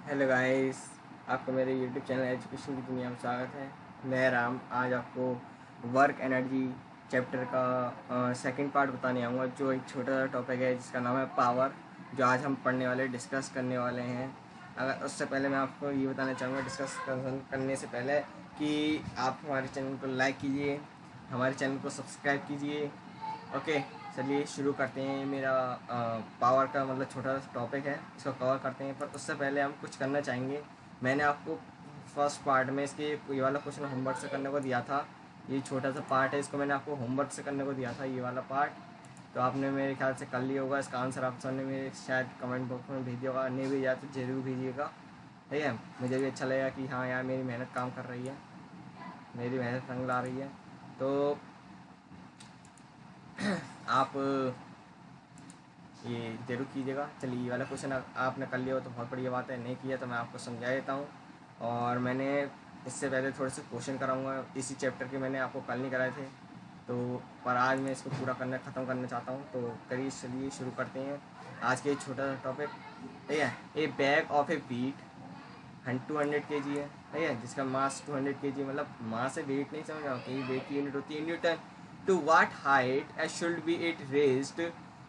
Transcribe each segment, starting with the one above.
Hello guys, आपको मेरे YouTube channel education की दुनिया में स्वागत है। मैं राम आज आपको वर्क एनर्जी चैप्टर का सेकंड पार्ट बताने आऊँगा, जो एक छोटा सा टॉपिक है जिसका नाम है पावर, जो आज हम पढ़ने वाले डिस्कस करने वाले हैं। अगर उससे पहले मैं आपको ये बताना चाहूँगा डिस्कस करने से पहले कि आप हमारे चैनल को लाइक कीजिए, हमारे चैनल को सब्सक्राइब कीजिए। ओके, चलिए शुरू करते हैं। मेरा पावर का मतलब छोटा सा टॉपिक है, इसको कवर करते हैं। पर उससे पहले हम कुछ करना चाहेंगे। मैंने आपको फर्स्ट पार्ट में इसके ये वाला क्वेश्चन होमवर्क से करने को दिया था। ये छोटा सा पार्ट है, इसको मैंने आपको होमवर्क से करने को दिया था, ये वाला पार्ट। तो आपने मेरे ख्याल से कर लिया होगा। इसका आंसर आप सबने मेरे शायद कमेंट बॉक्स में भेज दिया होगा, नहीं भेजा तो ज़रूर भेजिएगा। ठीक है, मुझे भी अच्छा लगेगा कि हाँ यार मेरी मेहनत काम कर रही है, मेरी मेहनत रंग ला रही है। तो आप ये जरूर कीजिएगा। चलिए, ये वाला क्वेश्चन आपने कर लिया हो तो बहुत बढ़िया बात है, नहीं किया तो मैं आपको समझा देता हूँ। और मैंने इससे पहले थोड़े से क्वेश्चन कराऊंगा, इसी चैप्टर के मैंने आपको कल नहीं कराए थे। तो पर आज मैं इसको पूरा ख़त्म करना चाहता हूँ। तो करिए, चलिए शुरू करते हैं आज के छोटा सा टॉपिक। ठीक है, a bag of a wheat 200 kg है। ठीक है, जिसका मास 200 kg, मतलब मास से वेट नहीं समझ रहा कि वेट की यूनिट होती है newton. To what height should be it raised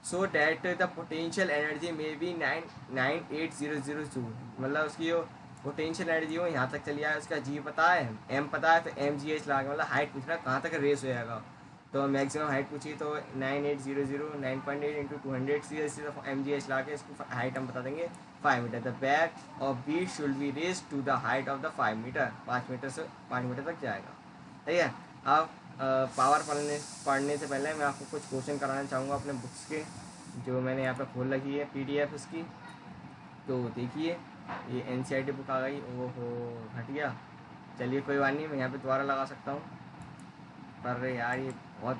so that the potential energy may be 99800 joule. मतलब उसकी जो पोटेंशियल एनर्जी हो यहाँ तक चली आए, उसका जी पता है, एम पता है, तो एम जी एच लगा, मतलब हाइट पूछ रहा है कहाँ तक रेस हो जाएगा। तो मैक्सिमम हाइट पूछी तो 9800 9.8 इंटू 200 सीधे एम जी एच ला के इसको हाइट हम बता देंगे 5 metre. The bag of wheat should be raise to the height of the 5 metre. 5 metre से 5 मीटर तक जाएगा। ठीक है, अब पावर पढ़ने से पहले मैं आपको कुछ क्वेश्चन कराना चाहूँगा अपने बुक्स के, जो मैंने यहाँ पे खोल रखी है पीडीएफ इसकी। तो देखिए, ये एनसीईआरटी बुक आ गई। ओहो, हट गया। चलिए कोई बात नहीं, मैं यहाँ पे दोबारा लगा सकता हूँ। पर यार ये बहुत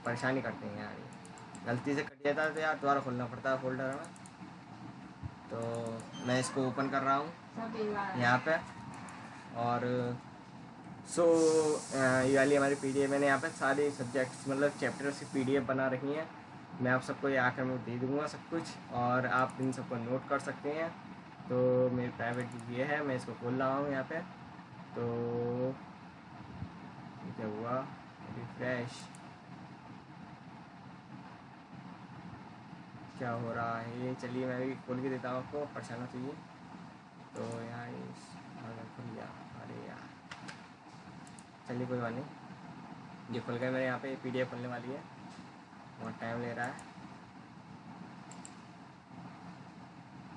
परेशानी करते हैं यार, ये गलती से कट जाता है तो यार दोबारा खोलना पड़ता है फोल्डर में। तो मैं इसको ओपन कर रहा हूँ यहाँ पे। और सो ये वाली हमारी पीडीएफ, मैंने यहाँ पे सारे सब्जेक्ट्स मतलब चैप्टर्स की पीडीएफ बना रखी हैं। मैं आप सबको ये आखिर में दे दूँगा सब कुछ, और आप इन सबको नोट कर सकते हैं। तो मेरी प्राइवेट ये है, मैं इसको खोल रहा हूँ यहाँ पे। तो ये क्या हुआ, रिफ्रेश क्या हो रहा है ये। चलिए मैं भी खोल के देता हूँ आपको, परेशान चाहिए। तो यार खुल गया, अरे यार चलिए कोई बात नहीं, ये खुल गया मेरे यहाँ पे। पीडीएफ खुलने वाली है, बहुत टाइम ले रहा है।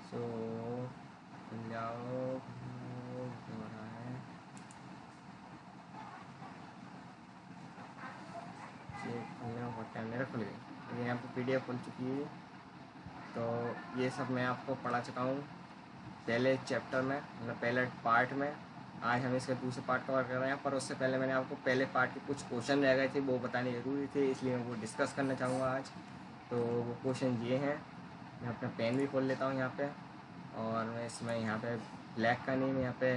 सो खुल जाओ, हो रहा है ये खुलने में बहुत टाइम ले रहा है। खुल गई, ये यहाँ पे पीडीएफ खुल चुकी है। तो ये सब मैं आपको पढ़ा चुका हूँ पहले चैप्टर में, मतलब पहले पार्ट में। आज हम इसका दूसरे पार्ट कवर कर रहे हैं, पर उससे पहले मैंने आपको पहले पार्ट के कुछ क्वेश्चन रह गए थे, वो बताने ज़रूरी थे, इसलिए मैं वो डिस्कस करना चाहूँगा आज। तो वो क्वेश्चन ये हैं। मैं अपना पेन भी खोल लेता हूँ यहाँ पे, और मैं इसमें यहाँ पे ब्लैक का नहीं, मैं यहाँ पे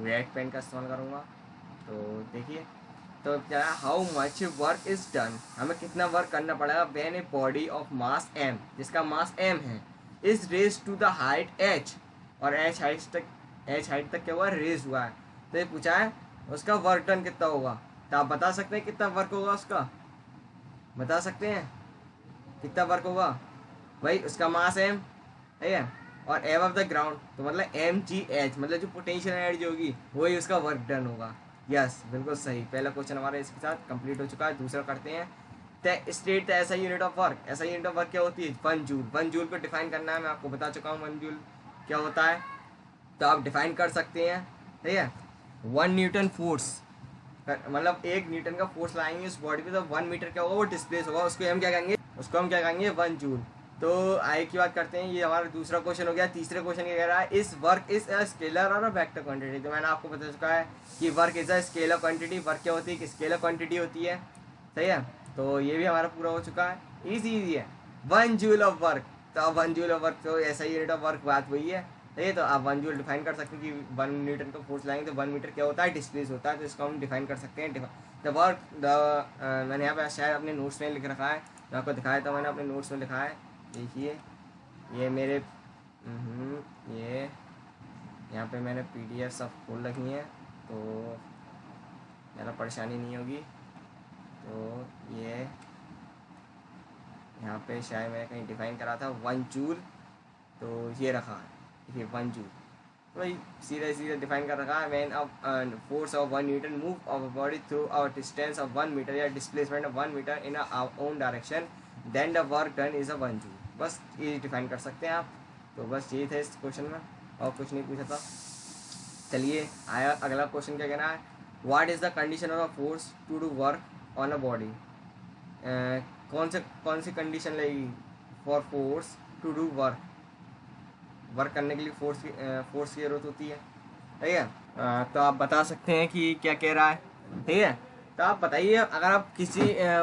रेड पेन का इस्तेमाल करूँगा। तो देखिए, तो क्या how much work is done, हमें कितना वर्क करना पड़ेगा when a body of mass m, जिसका मास एम है, is raise to the height h, और एच हाइट तक क्या हुआ, रेज हुआ है। तो ये पूछा है उसका वर्क डन कितना होगा। तो आप बता सकते हैं कितना वर्क होगा उसका, बता सकते हैं कितना वर्क होगा। भाई उसका मास एम, ठीक है, और एम ऑफ द ग्राउंड, तो मतलब एम जी एच, मतलब जो पोटेंशियल एनर्जी होगी वही उसका वर्क डन होगा। यस, बिल्कुल सही। पहला क्वेश्चन हमारा इसके साथ कंप्लीट हो चुका है। दूसरा करते हैं। स्टेट द ऐसा यूनिट ऑफ वर्क, ऐसा यूनिट ऑफ वर्क क्या होती है, 1 जूल। 1 जूल को डिफाइन करना है, मैं आपको बता चुका हूँ 1 जूल क्या होता है। तो आप डिफाइन कर सकते हैं। ठीक है, 1 न्यूटन फोर्स, मतलब 1 न्यूटन का फोर्स लाएंगे उस बॉडी पे, तो 1 मीटर क्या होगा, वो डिस्प्लेस होगा, उसको हम क्या कहेंगे 1 जूल। तो आगे की बात करते हैं, ये हमारा दूसरा क्वेश्चन हो गया। तीसरे क्वेश्चन क्या कह रहा है, इस वर्क इज अ स्केलर और अ वेक्टर क्वांटिटी। तो मैंने आपको बता चुका है कि work is a scalar quantity. Work क्या होती है, स्केलर क्वांटिटी होती है। सही है, तो ये भी हमारा पूरा हो चुका है। इजी है, 1 जूल ऑफ वर्क। तो अब 1 जूल ऑफ वर्क, तो ऐसा यूनिट ऑफ वर्क बात वही है। ठीक, तो आप 1 जूल डिफाइन कर सकते हैं कि 1 न्यूटन का फोर्स लाएंगे तो 1 मीटर क्या होता है, डिस्प्लेस होता है। तो इसको हम डिफाइन कर सकते हैं। द वर्क मैंने यहाँ पे शायद अपने नोट्स में लिख रखा है, मैं आपको दिखाया था, मैंने अपने नोट्स में लिखा है। देखिए ये मेरे ये यहाँ पे मैंने PDF सब खोल रखी है तो ज़्यादा परेशानी नहीं होगी। तो ये यहाँ पे शायद मैंने कहीं डिफाइन करा था 1 जूल, तो ये रखा है, ये 1 जूल तो भाई सीधे सीधे डिफाइन कर रखा है। When force of 1 newton move our body through our distance of 1 meter या displacement of 1 meter in our own direction then the work done is 1 joule. बस ये डिफाइन कर सकते हैं आप। तो बस यही था इस क्वेश्चन में, और कुछ नहीं पूछा था। चलिए आया अगला क्वेश्चन, क्या कहना है, what is the condition of a force to do work on a body. कौन सी कंडीशन लगेगी for force to do work करने के लिए फोर्स की जरूरत होती है, ठीक है। तो आप बता सकते हैं कि क्या कह रहा है, ठीक है। तो आप बताइए, अगर आप किसी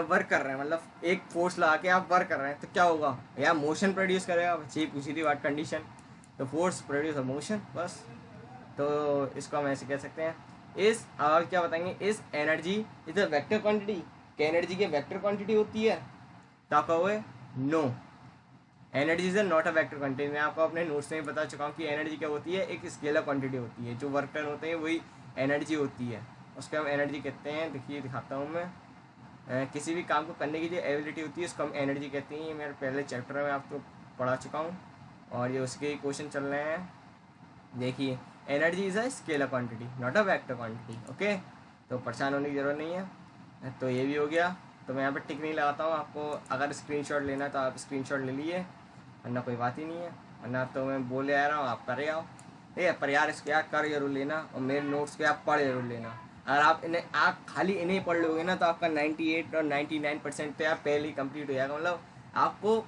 वर्क कर रहे हैं, मतलब एक फोर्स लगा के आप वर्क कर रहे हैं, तो क्या होगा, या मोशन प्रोड्यूस करेगा। यही पूछी थी व्हाट कंडीशन, तो फोर्स प्रोड्यूस मोशन, बस। तो इसको हम ऐसे कह सकते हैं, इस और क्या बताएंगे, is energy is a vector quantity, क्या एनर्जी की वेक्टर क्वांटिटी होती है। तो आप कहोगे no, energy is not a vector quantity. मैं आपको अपने नोट्स में बता चुका हूँ कि एनर्जी क्या होती है, एक स्केलर क्वांटिटी होती है। जो वर्क डन होते हैं वही एनर्जी होती है, उसको हम एनर्जी कहते हैं। देखिए दिखाता हूँ मैं, किसी भी काम को करने की जो एबिलिटी होती है उसको हम एनर्जी कहते हैं। ये मेरे पहले चैप्टर में आपको पढ़ा चुका हूँ, और ये उसके ही क्वेश्चन चल रहे हैं। देखिए, energy is a scalar quantity not a vector quantity, okay. तो परेशान होने की ज़रूरत नहीं है। तो ये भी हो गया। तो मैं यहाँ पर टिक नहीं लगाता हूँ। आपको अगर स्क्रीनशॉट लेना है तो आप स्क्रीनशॉट ले लिए, वरना कोई बात ही नहीं है। वरना तो मैं बोले आ रहा हूँ, आप करे आओ, ठीक है। पर यार इसको यार कर जरूर लेना, और मेरे नोट्स को आप पढ़ जरूर लेना। अगर आप खाली इन्हें पढ़ लोगे ना, तो आपका 98 और 99% तो यार पहले ही कंप्लीट हो जाएगा। मतलब आपको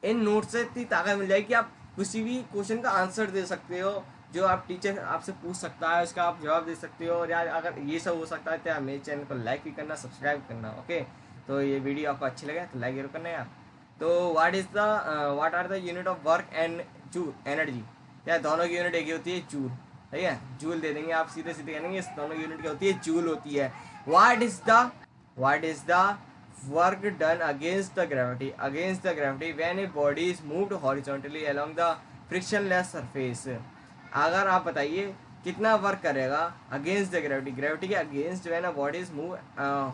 इन नोट्स से इतनी ताकत मिल जाएगी कि आप किसी भी क्वेश्चन का आंसर दे सकते हो, जो आप टीचर आपसे पूछ सकता है उसका आप जवाब दे सकते हो। और यार अगर ये सब हो सकता है तो यार मेरे चैनल को लाइक भी करना, सब्सक्राइब करना, ओके। तो ये वीडियो आपको अच्छी लगे तो लाइक जरूर करना यार। तो what are the unit of work and joule, energy. यार दोनों की यूनिट एक ही होती है, जूल, ठीक है। जूल दे देंगे आप, सीधे सीधे कहेंगे इस दोनों की यूनिट क्या होती है, जूल होती है। What is the work done against the gravity when a body is moved horizontally along the frictionless surface। अगर आप बताइए कितना वर्क करेगा अगेंस्ट द ग्रेविटी के against when a body is move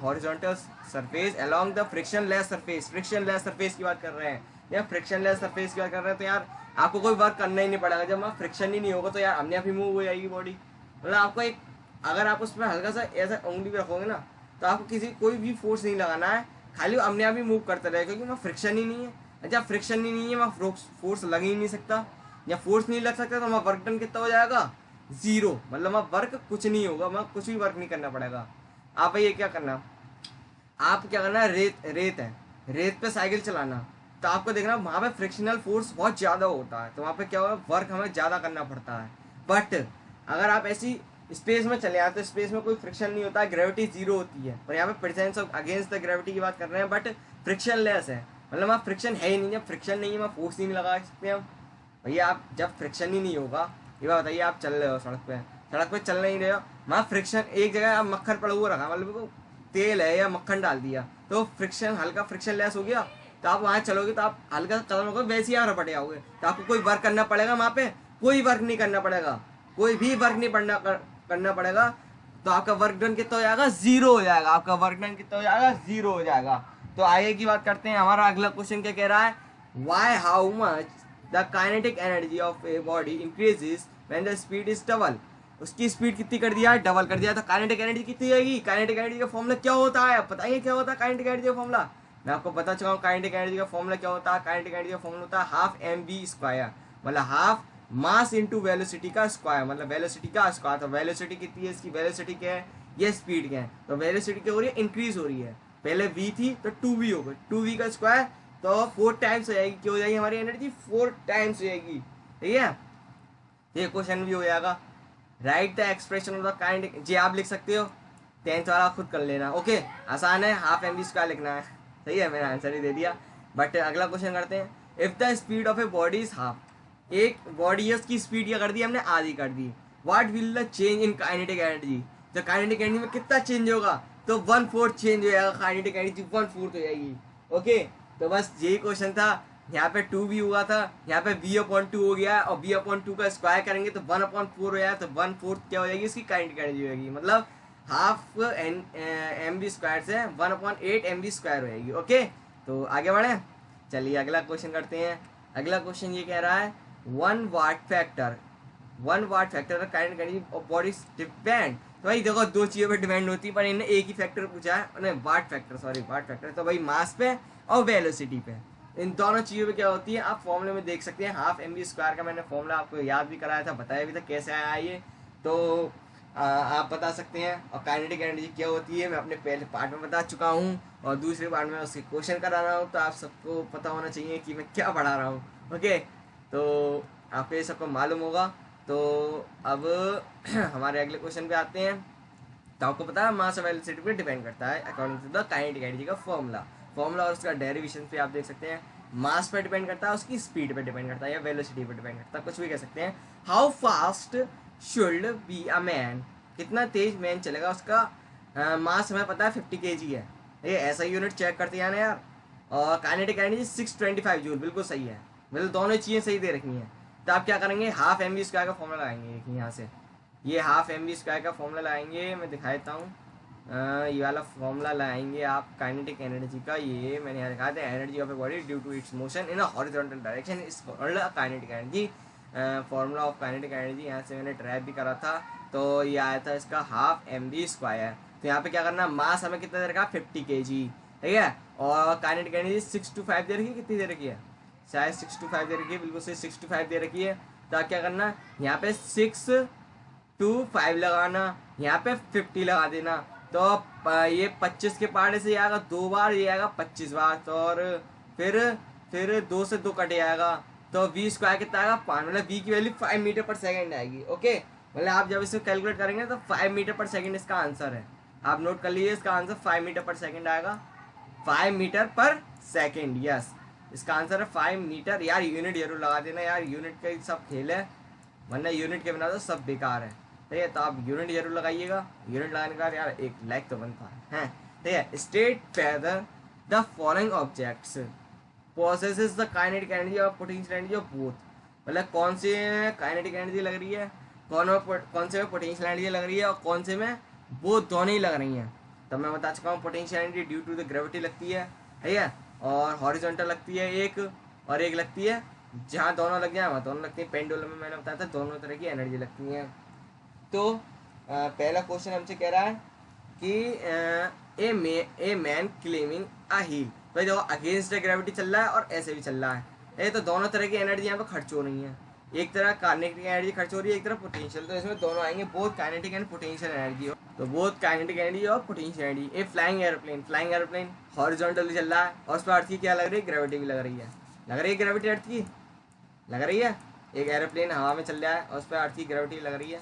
horizontal surface along the frictionless surface की बात कर रहे हैं, या फ्रिक्शनलेस सरफेस की बात कर रहे हैं। तो यार आपको कोई वर्क करना ही नहीं पड़ेगा। जब वहाँ फ्रिक्शन ही नहीं होगा तो यार अपने आप ही मूव हो जाएगी बॉडी। मतलब आपको एक, अगर आप उस पर हल्का सा ऐसा उंगली भी रखोगे ना, तो आपको कोई भी फोर्स नहीं लगाना है, खाली अपने आप ही मूव करते रहेगा, क्योंकि वहाँ फ्रिक्शन ही नहीं है। जब फ्रिक्शन ही नहीं है वहाँ फोर्स लग ही नहीं सकता, या फोर्स नहीं लग सकता, तो वहाँ वर्क डन कितना हो जाएगा, 0। मतलब वहाँ वर्क कुछ नहीं होगा, वहाँ कुछ भी वर्क नहीं करना पड़ेगा। आप ये क्या करना, आप क्या करना, रेत है, रेत पे साइकिल चलाना, तो आपको देखना वहाँ पे फ्रिक्शनल फोर्स बहुत ज़्यादा होता है, तो वहाँ पे क्या होगा, वर्क हमें ज़्यादा करना पड़ता है। बट अगर आप ऐसी स्पेस में चले आते, तो स्पेस में कोई फ्रिक्शन नहीं होता है, ग्रेविटी 0 होती है। पर यहाँ पे presence of against the gravity की बात कर रहे हैं, बट फ्रिक्शन लेस है। मतलब वहाँ फ्रिक्शन है ही नहीं, जब फ्रिक्शन नहीं है वहाँ फोर्स ही नहीं लगा सकते हम। भैया आप जब फ्रिक्शन ही नहीं होगा, ये बात बताइए, आप चल रहे हो सड़क पे चल नहीं रहे हो, वहाँ फ्रिक्शन एक जगह आप मक्खन पड़ा हुआ रखा, मतलब तेल है या मक्खन डाल दिया, तो फ्रिक्शन हल्का फ्रिक्शन लेस हो गया, तो आप वहाँ चलोगे तो आप हल्का कदम रखोगे, वैसे ही आप रपट जाओगे। तो आपको कोई वर्क करना पड़ेगा वहाँ पे, कोई वर्क नहीं करना पड़ेगा, कोई भी वर्क नहीं करना पड़ेगा। तो आपका वर्क डन कितना हो जाएगा, 0 हो जाएगा। आपका वर्क डन कितना हो जाएगा, 0 हो जाएगा। तो आगे की बात करते हैं। हमारा अगला क्वेश्चन क्या कह रहा है, why how much the kinetic energy of a body increases when the speed is double. उसकी स्पीड कितनी कर दिया, डबल कर दिया, तो काइनेटिक एनर्जी कितनी आएगी। काइनेटिक एनर्जी का फॉर्मूला क्या होता है, बताइए क्या होता है काइनेटिक एनर्जी का फॉर्मूला। मैं आपको बता चुका हूँ काइनेटिक एनर्जी का फॉर्मूला क्या होता है। काइनेटिक एनर्जी का फॉर्मूला होता है हाफ mv², मतलब हाफ मास इंटू वेलोसिटी का स्क्वायर, मतलब वेलोसिटी का स्क्वायर। तो वेलोसिटी कितनी है, इसकी वेलोसिटी क्या है, ये स्पीड क्या है। तो वेलोसिटी क्या हो रही है, इंक्रीज हो रही है। पहले v थी तो 2v हो गई, 2v का स्क्वायर तो 4 टाइम्स हो जाएगी। क्या हो जाएगी हमारी एनर्जी, 4 टाइम्स हो जाएगी, ठीक है। ये क्वेश्चन भी हो जाएगा। Write the expression of the kinetic, जी आप लिख सकते हो, 10th वाला खुद कर लेना, ओके। आसान है, हाफ mv² लिखना है, सही है, मैंने आंसर ही दे दिया। बट अगला क्वेश्चन करते हैं। If the speed of a body is half, एक बॉडी है उसकी स्पीड क्या कर दी हमने, आधी कर दी। What will the change in kinetic energy, तो काइनेटिक एनर्जी में कितना चेंज होगा, तो 1/4 चेंज हो जाएगा, काइनेटिक एनर्जी 1/4 हो जाएगी, ओके। तो बस यही क्वेश्चन था, यहाँ पे 2 भी हुआ था, यहाँ पे v/2 हो गया, और v/2 का स्क्वायर करेंगे तो 1/4 हो जाए, तो 1/4 क्या हो जाएगी इसकी काइनेटिक एनर्जी होगी, मतलब हाफ एम बी स्क्वायर से 1/8 एम बी स्क्वायर हो जाएगी। ओके, तो आगे बढ़े, चलिए अगला क्वेश्चन करते हैं। अगला क्वेश्चन ये कह रहा है 1 what factor kinetic energy of body depend. तो भाई देखो दो चीज़ों पे डिपेंड होती है, पर इन्हें एक ही फैक्टर पूछा है, उन्हें वाट फैक्टर, तो भाई मास पे और वेलोसिटी पे, इन दोनों चीज़ों पे क्या होती है आप फॉर्मूले में देख सकते हैं। हाफ एम बी स्क्वायर का मैंने फॉर्मूला आपको याद भी कराया था, बताया भी था कैसे आया ये, तो आप बता सकते हैं। और काइनेटिक एनर्जी क्या होती है मैं अपने पहले पार्ट में बता चुका हूँ, और दूसरे पार्ट में उसके क्वेश्चन करा रहा हूँ, तो आप सबको पता होना चाहिए कि मैं क्या पढ़ा रहा हूँ। ओके, तो आपको ये सबको मालूम होगा। तो अब हमारे अगले क्वेश्चन पे आते हैं। तो आपको पता है मास और वेलोसिटी पे डिपेंड करता है according to the kinetic energy का फॉर्मूला और उसका डेरिवेशन पे आप देख सकते हैं। मास पे डिपेंड करता है, उसकी स्पीड पे डिपेंड करता है, या वेलोसिटी पे डिपेंड करता है, कुछ भी कह सकते हैं। How fast should be a man, कितना तेज मैन चलेगा, उसका मास हमें पता है 50 kg है, ये ऐसा यूनिट चेक करते हैं ना यार। और काइनेटिक एनर्जी 625 जूल, बिल्कुल सही है, मतलब दोनों चीज़ें सही दे रखी हैं। तो आप क्या करेंगे, हाफ एम बी स्क्वायर का फॉर्मूला लगाएंगे यहाँ से, ये हाफ एम बी स्क्वायर का फॉर्मूला लाएंगे, मैं दिखा देता हूँ। ये वाला फॉर्मूला लाएंगे आप काइनेटिक एनर्जी का, ये मैंने यहाँ दिखाया था, energy of a body due to its motion in a horizontal direction is called kinetic energy. Formula of kinetic energy यहाँ से मैंने ट्रैप भी करा था, तो ये आया था इसका हाफ एम बी स्क्वायर। तो यहाँ पे क्या करना, मास हमें कितना दे रखा, 50 kg, ठीक है, और काइनेटिक एनर्जी 625 दे रखी है, कितनी दे रखी है, शायद 625 दे रखी है, बिल्कुल सही 625 दे रखी है। तो आप क्या करना, यहाँ पे 625 लगाना, यहाँ पे 50 लगा देना, तो ये 25 के पहाड़े से आएगा 2 बार, ये आएगा 25 बार, तो और फिर 2 से 2 कट जाएगा, तो v स्क्वायर कितना आएगा 5, मतलब v की वैल्यू 5 मीटर पर सेकेंड आएगी। ओके, मतलब आप जब इसे कैलकुलेट करेंगे तो 5 मीटर पर सेकेंड इसका आंसर है, आप नोट कर लीजिए, इसका आंसर 5 मीटर पर सेकेंड आएगा, 5 मीटर पर सेकेंड, यस, इसका आंसर है 5 मीटर। यार यूनिट जरूर लगा देना यार, यूनिट का सब खेल है, वरना यूनिट के बिना तो सब बेकार है, ठीक है, तो आप यूनिट जरूर लगाइएगा, यूनिट लगाने का यार एक लाइक तो बनता है, ठीक है। State feather the following objects possesses the kinetic energy और पोटेंशियल एनर्जी ऑफ बोथ, मतलब कौन से में काइनेटिक एनर्जी लग रही है, कौन से में पोटेंशियल एनर्जी लग रही है, और कौन से में वो दोनों ही लग रही हैं। तो मैं बता चुका हूँ, potential energy due to the gravity लगती है, ठीक है, और हॉरिजॉन्टल लगती है एक, और एक लगती है जहाँ दोनों लग जाए वहाँ दोनों लगती है, पेंडुलम में मैंने बताया था दोनों तरह की एनर्जी लगती हैं। तो पहला क्वेश्चन हमसे कह रहा है कि a man climbing a hill, भाई देखो अगेंस्ट ग्रेविटी चल रहा है और ऐसे भी चल रहा है, ये तो दोनों तरह की एनर्जी यहाँ पे खर्च हो रही है, एक तरह काइनेटिक एनर्जी खर्च हो रही है, एक तरह पोटेंशियल, तो इसमें दोनों आएंगे, both kinetic and potential energy, तो बोथ काइनेटिक एनर्जी और पोटेंशियल एनर्जी। ए फ्लाइंग एरोप्लेन हॉरिजॉन्टली चल रहा है, और उस पर अर्थ की क्या लग रही है, ग्रेविटी भी लग रही है, ग्रेविटी अर्थ की लग रही है, एक एरोप्लेन हवा में चल रहा है और उस पर अर्थ की ग्रेविटी लग रही है,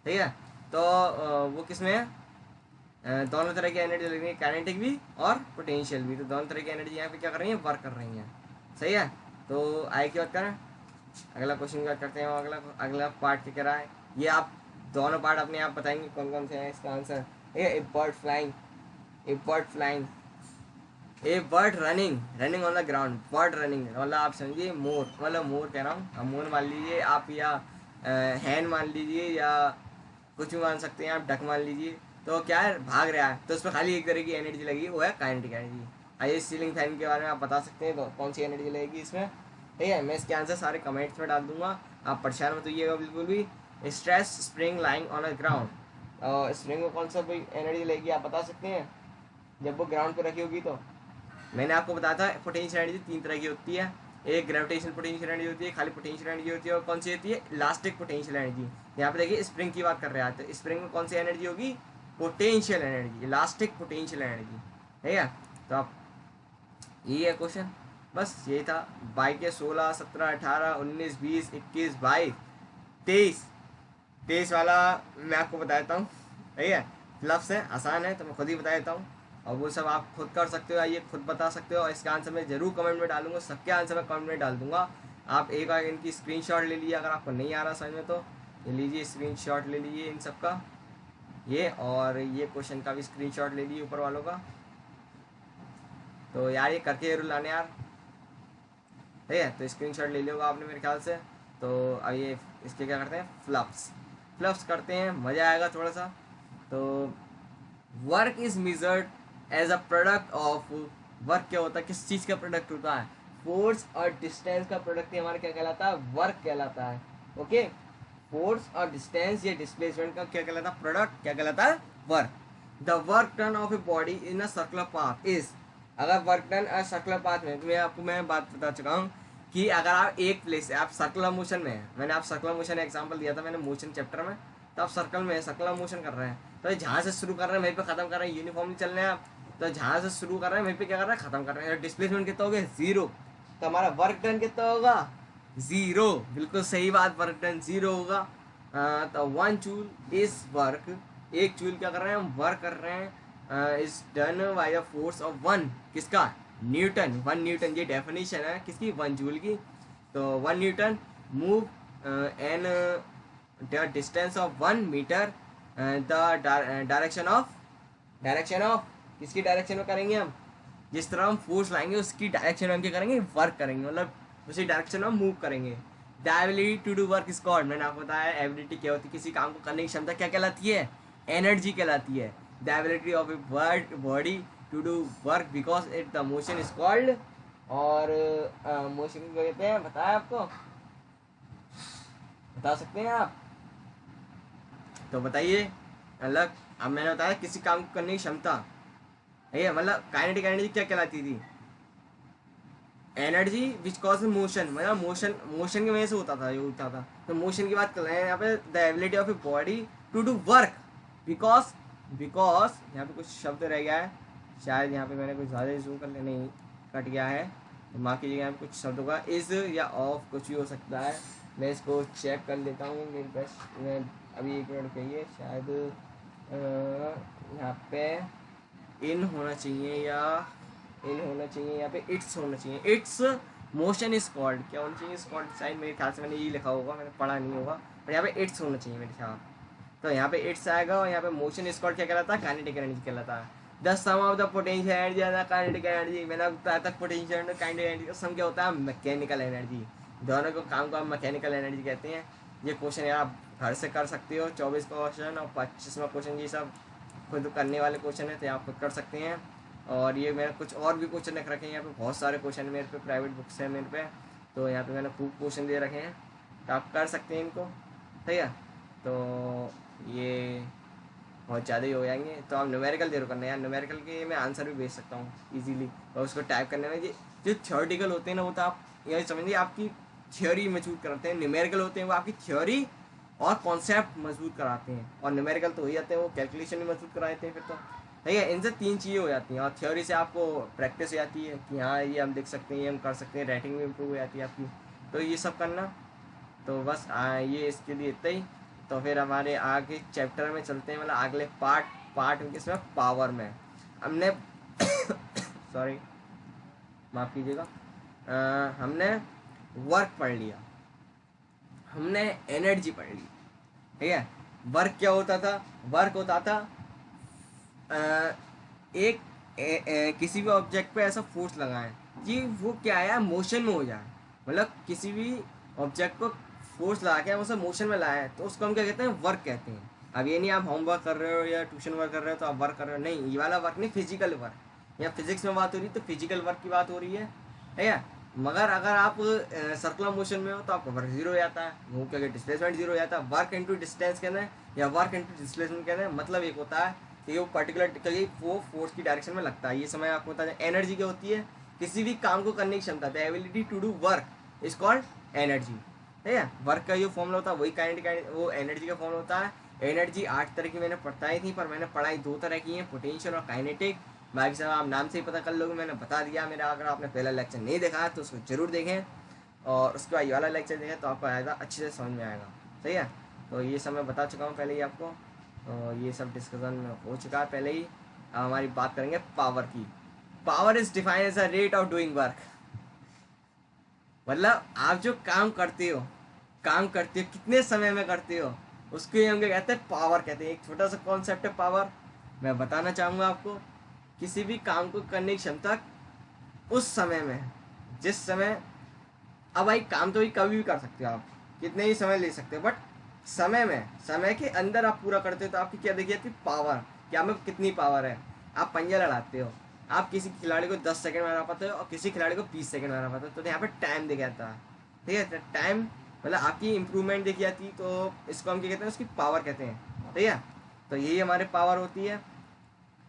ठीक है, तो वो किस में है, दोनों तरह की एनर्जी लग रही है, काइनेटिक भी और पोटेंशियल भी, तो दोनों तरह की एनर्जी यहाँ पे क्या कर रही है, वर्क कर रही हैं, सही है। तो आगे की बात करें, अगला क्वेश्चन क्या करते हैं, अगला पार्ट क्या रहा है, ये आप दोनों पार्ट अपने आप बताएंगे कौन कौन से हैं इसका आंसर, ठीक है। A bird running on the ground, bird running मतलब आप समझिए मोर, मतलब मोर कह रहा हूँ, हम मोर मान लीजिए आप, या हैन मान लीजिए, या कुछ भी मान सकते हैं आप, डक मान लीजिए, तो क्या है, भाग रहा है, तो उस पर खाली एक तरह की एनर्जी लगी, वो है काइनेटिक एनर्जी। आइए सीलिंग फैन के बारे में आप बता सकते हैं तो कौन सी एनर्जी लगेगी इसमें, ठीक है, मैं इसके आंसर सारे कमेंट्स में डाल दूंगा, आप परेशान मत होइएगा बिल्कुल भी। Stress spring lying on a ground, और स्प्रिंग में कौन सा कोई एनर्जी लगेगी आप बता सकते हैं, जब वो ग्राउंड पर रखी होगी। तो मैंने आपको बताया था पोटेंशियल एनर्जी 3 तरह की होती है, एक ग्रेविटेशनल पोटेंशियल एनर्जी होती है, खाली पोटेंशियल एनर्जी होती है, और कौन सी होती है, इलास्टिक पोटेंशियल एनर्जी। यहाँ पे देखिए स्प्रिंग की बात कर रहे हैं, तो स्प्रिंग में कौन सी एनर्जी होगी, potential energy, elastic potential energy, ठीक है। तो आप यही है क्वेश्चन, बस यही था। 22 के 16 17 18 19 20 21 22 23 वाला मैं आपको बता देता हूँ, ठीक है, फ्लफ्स है, आसान है, तो मैं खुद ही बता देता हूँ, और वो सब आप खुद कर सकते हो, आइए खुद बता सकते हो, और इसका आंसर मैं जरूर कमेंट में डालूंगा, सबके आंसर मैं कमेंट में डाल दूंगा। आप एक बार इनकी स्क्रीनशॉट ले लीजिए, अगर आपको नहीं आ रहा समझ में तो ये लीजिए, स्क्रीनशॉट ले लीजिए इन सब का, ये और ये क्वेश्चन का भी स्क्रीनशॉट ले लीजिए ऊपर वालों का। तो यार ये करके जरूर लाने यार, ठीक है। तो स्क्रीनशॉट ले लियोगा आपने मेरे ख्याल से। तो अब ये इसके क्या करते हैं, फ्लप्स करते हैं, मज़ा आएगा थोड़ा सा। तो work is measured as a product of, work क्या होता है, किस चीज़ का प्रोडक्ट होता है, फोर्स और डिस्टेंस का प्रोडक्ट ही हमारा क्या कहलाता है, वर्क कहलाता है। ओके, फोर्स और डिस्टेंस या डिस्प्लेसमेंट का क्या कहलाता है, प्रोडक्ट क्या कहलाता है, work. The work done of a body in a circular path is, अगर work done a circular path में, मैं आपको मैं बात बता चुका हूँ कि अगर आप एक प्लेस से आप सर्कुलर मोशन में है, मैंने आप सर्कुलर मोशन एग्जांपल दिया था मैंने मोशन चैप्टर में, तो आप सर्कल में सर्कुलर मोशन कर रहे हैं, तो जहाँ से शुरू कर रहे हैं वहीं पे खत्म कर रहे हैं, यूनिफॉर्मली चल रहे हैं आप, तो जहाँ से शुरू कर रहे हैं वहीं पे क्या कर रहे हैं, खत्म कर रहे हैं। डिस्प्लेसमेंट कितना हो गया, 0, तो हमारा वर्क डन कितना होगा, 0। बिल्कुल सही बात, वर्क डन 0 होगा। तो 1 जूल इज वर्क, एक जूल क्या कर रहे हैं हम, वर्क कर रहे हैं, is done by the force of 1, किसका, न्यूटन, 1 न्यूटन, ये डेफिनेशन है किसकी, 1 जूल की। तो 1 newton move an the distance of 1 metre, the direction of किसकी डायरेक्शन में करेंगे हम, जिस तरह हम फोर्स लाएंगे उसकी डायरेक्शन में हम क्या करेंगे, वर्क करेंगे, मतलब उसी डायरेक्शन में मूव करेंगे। The ability to do work is called, मैंने आपको बताया एबिलिटी क्या होती है, किसी काम को करने की क्षमता क्या कहलाती है, एनर्जी कहलाती है। The ability of a body to do work because it the motion is called, और मोशन को कहते हैं, बताया आपको, बता सकते हैं आप, तो बताइए। अलग, अब मैंने बताया किसी काम को करने की क्षमता, है मतलब काइनेटिक एनर्जी क्या कहलाती थी, एनर्जी विच कॉज मोशन, मतलब मोशन की वजह से होता था, ये होता था। तो मोशन की बात कर रहे हैं यहाँ पे, the ability of a body to do work because यहाँ पे कुछ शब्द रह गया है, शायद यहाँ पे मैंने कुछ ज़्यादा जूम कर लेने, नहीं कट गया है, तो माँ कीजिएगा, यहाँ पे कुछ शब्दों का इज या ऑफ कुछ भी हो सकता है, मैं इसको चेक कर लेता हूँ मेरे पास, मैं अभी 1 मिनट कहिए, शायद यहाँ पे इन होना चाहिए या इन होना चाहिए, यहाँ पे इट्स होना चाहिए, इट्स मोशन इज कॉल्ड, क्या होना चाहिए, कॉल्ड, शायद मेरे ख्याल से मैंने यही लिखा होगा, मैंने पढ़ा नहीं होगा, पर यहाँ पे इट्स होना चाहिए मेरे ख्याल। तो यहाँ पे इट्स आएगा, और यहाँ पे मोशन इज कॉल्ड क्या कहलाता है, काइनेटिक एनर्जी कहलाता है। The sum of the potential energy and kinetic energy, मैंने बताया था पोटेंशियल एंड काइनेटिक एनर्जी का सम क्या होता है, मैकेनिकल एनर्जी, दोनों को काम को हम मैकेनिकल एनर्जी कहते हैं। ये क्वेश्चन यार आप घर से कर सकते हो, 24 क्वेश्चन और 25वां क्वेश्चन, ये सब खुद करने वाले क्वेश्चन है, तो आप खुद कर सकते हैं। और ये मैंने कुछ और भी क्वेश्चन रख रखे हैं यहाँ पे, बहुत सारे क्वेश्चन मेरे पे, प्राइवेट बुक्स है मेरे पे, तो यहाँ पे मैंने खूब क्वेश्चन दे रखे हैं, तो आप कर सकते हैं इनको, ठीक है। तो ये बहुत ज़्यादा ही हो जाएंगे, तो आप न्यूमेरिकल जरूर करना है यार, न्यूमेरिकल के मैं आंसर भी भेज सकता हूँ इजीली, और उसको टाइप करने में जो थियोरेटिकल होते हैं ना, वो तो आप ये समझिए आपकी थियोरी मजबूत कराते हैं, न्यूमेरिकल होते हैं वो आपकी थियोरी और कॉन्सेप्ट मजबूत कराते हैं, और न्यूमेरिकल तो हो जाते हैं वो कैलकुलेशन भी मजबूत कराते हैं फिर तो, ठीक है। इनसे 3 चीज़ें हो जाती हैं, और थ्योरी से आपको प्रैक्टिस हो जाती है कि हाँ ये हम देख सकते हैं, ये हम कर सकते हैं, राइटिंग भी इम्प्रूव हो जाती है आपकी, तो ये सब करना। तो बस ये इसके लिए इतना ही। तो फिर हमारे आगे चैप्टर में चलते हैं, मतलब अगले पार्ट किसमें, पावर में हमने सॉरी माफ़ कीजिएगा, हमने वर्क पढ़ लिया, हमने एनर्जी पढ़ ली, ठीक है। वर्क क्या होता था, वर्क होता था एक किसी भी ऑब्जेक्ट पे ऐसा फोर्स लगाएं कि वो क्या है, मोशन में हो जाए, मतलब किसी भी ऑब्जेक्ट को फोर्स लगा के हम उसे मोशन में लाएं, तो उसको हम क्या कहते हैं, वर्क कहते हैं। अब ये नहीं आप होमवर्क कर रहे हो या ट्यूशन वर्क कर रहे हो तो आप वर्क कर रहे हो, नहीं, ये वाला वर्क नहीं, फिजिकल वर्क, या फिजिक्स में बात हो रही है तो फिजिकल वर्क की बात हो रही है, ठीक है। मगर अगर आप सर्कुलर मोशन में हो तो आपका वर्क 0 हो जाता है, वो क्या डिस्प्लेसमेंट 0 हो जाता है। वर्क इनटू डिस्टेंस कहते हैं या वर्क इनटू डिस्प्लेसमेंट कहते हैं, मतलब एक होता है कि वो पर्टिकुलर वो फोर्स की डायरेक्शन में लगता है, ये समय आपको बता दें। एनर्जी क्या होती है, किसी भी काम को करने की क्षमता, the ability to do work is called energy, ठीक है। वर्क का जो फॉर्मूला होता है वही काइनेटिक, वो एनर्जी का फॉर्मूला होता है। एनर्जी 8 तरह की मैंने पढ़ाई थी, पर मैंने पढ़ाई 2 तरह की है, पोटेंशियल और काइनेटिक, बाकी सब आप नाम से ही पता कर लोगे, मैंने बता दिया मेरा। अगर आपने पहला लेक्चर नहीं देखा है तो उसको जरूर देखें, और उसके बाद ये वाला लेक्चर देखें तो आपको आएगा, अच्छे से समझ में आएगा, सही है। तो ये सब मैं बता चुका हूँ पहले ही आपको, तो ये सब डिस्कशन हो चुका है पहले ही। अब हमारी बात करेंगे पावर की। Power is defined as a rate of doing work, मतलब आप जो काम करते हो कितने समय में करते हो, उसको ही हम क्या कहते हैं, पावर कहते हैं। एक छोटा सा कॉन्सेप्ट है पावर, मैं बताना चाहूँगा आपको। किसी भी काम को करने की क्षमता उस समय में, जिस समय अब भाई काम तो भाई कभी भी कर सकते हो आप, कितने ही समय ले सकते हो, बट समय के अंदर आप पूरा करते हो तो आपकी क्या देखिए आपकी पावर, क्या में कितनी पावर है। आप पंजा लड़ाते हो, आप किसी खिलाड़ी को 10 सेकंड में हरा पाते हो और किसी खिलाड़ी को 20 सेकंड में हरा पाते हो, तो यहाँ पे टाइम देखा जाता है। ठीक है, टाइम मतलब आपकी इंप्रूवमेंट देखी जाती है, तो इसको हम क्या कहते हैं, उसकी पावर कहते हैं। ठीक है, तो यही हमारे पावर होती है,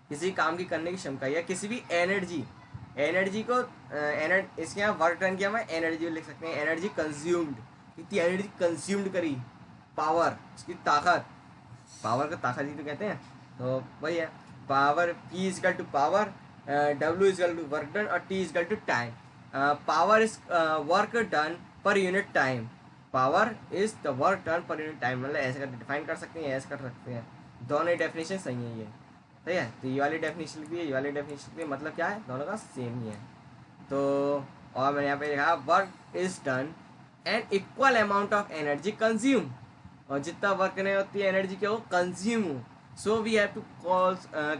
किसी काम की करने की क्षमता या किसी भी एनर्जी, एनर्जी को इसके यहाँ वर्क डन किया, मैं एनर्जी लिख सकते हैं, एनर्जी कंज्यूम्ड, कितनी एनर्जी कंज्यूम्ड करी, पावर उसकी ताकत, पावर का ताकत ही तो कहते हैं। तो वही है, power P is equal to power, W is equal to work done और T is equal to time. Power is work done per unit time, power is the work done per unit time, मतलब ऐसे कर डिफाइन कर सकते हैं, ऐसे कर सकते हैं, दोनों डेफिनेशन सही है ये। ठीक है, तो ये वाली डेफिनेशन भी है, ये वाली डेफिनेशन भी है, मतलब क्या है, दोनों का सेम ही है। तो और मैंने यहाँ पे लिखा work is done and equal amount of energy consume, और जितना वर्क करने होती है एनर्जी क्या हो कंज्यूम हो। So we have to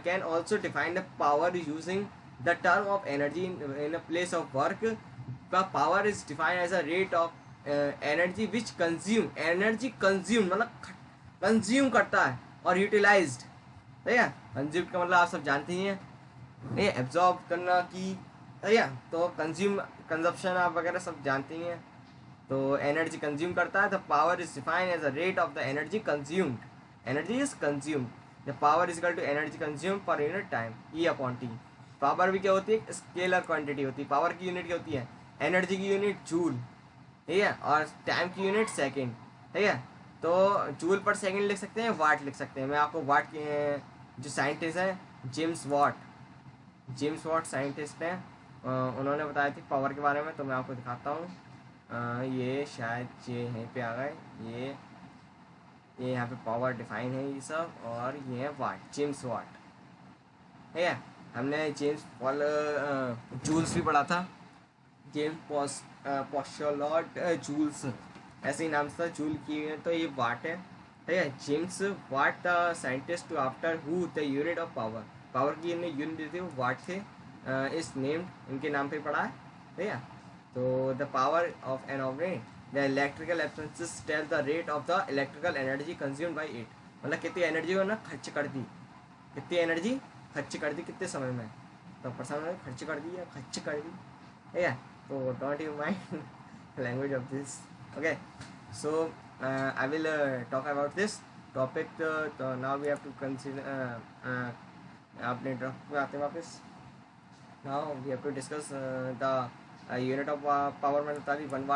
can also define the power using the term of energy in a place of work. Power is defined as a rate of energy which consume, energy consume मतलब consume करता है और utilised. ठीक है, consume का मतलब आप सब जानते ही हैं, नहीं एब्जॉर्ब करना की, ठीक है, तो कंज्यूम कंजप्शन आप वगैरह सब जानते ही हैं। तो एनर्जी कंज्यूम करता है, the power is defined as a rate of the energy consumed, energy is consumed, the power is equal to energy consume per unit time, E upon T. Power भी क्या होती है, स्केलर क्वांटिटी होती है, power की unit क्या होती है, एनर्जी की यूनिट जूल, ठीक है, और टाइम की यूनिट सेकेंड। ठीक है, तो जूल पर सेकेंड लिख सकते हैं, वाट लिख सकते हैं। मैं आपको वाट के जो साइंटिस्ट हैं James Watt, James Watt scientist हैं, उन्होंने बताया थी पावर के बारे में, तो मैं आपको दिखाता हूँ। ये शायद ये यहीं पे आ गए, ये यहाँ पे पावर डिफाइन है ये सब, और ये है वाट, जेम्स वाट। ठीक है, हमने जेम्स पॉल जूल्स भी पढ़ा था, जेम्स पोस्टोलॉट जूल्स, ऐसे ही नाम से जूल की है, तो ये वाट है। ठीक है, James Watt the scientist to after who the unit of power, power की इन्हें यूनिट दी थी वो वाट थे, इस नेम्ड इनके नाम पे पढ़ा है। ठीक है, तो the power of an object, the electrical appliances tell the rate of the electrical energy consumed by it, मतलब कितनी एनर्जी को ना खर्च कर दी, कितनी एनर्जी खर्च कर दी कितने समय में, तो परसेंट में खर्च कर दी या खर्च कर दी। ठीक है, so don't you mind language of this, okay, so I will talk about this topic, so now we have to consider अपने ड्रॉप पे आते हैं वापस। now we have to discuss the unit of power. मैंने बता दी 1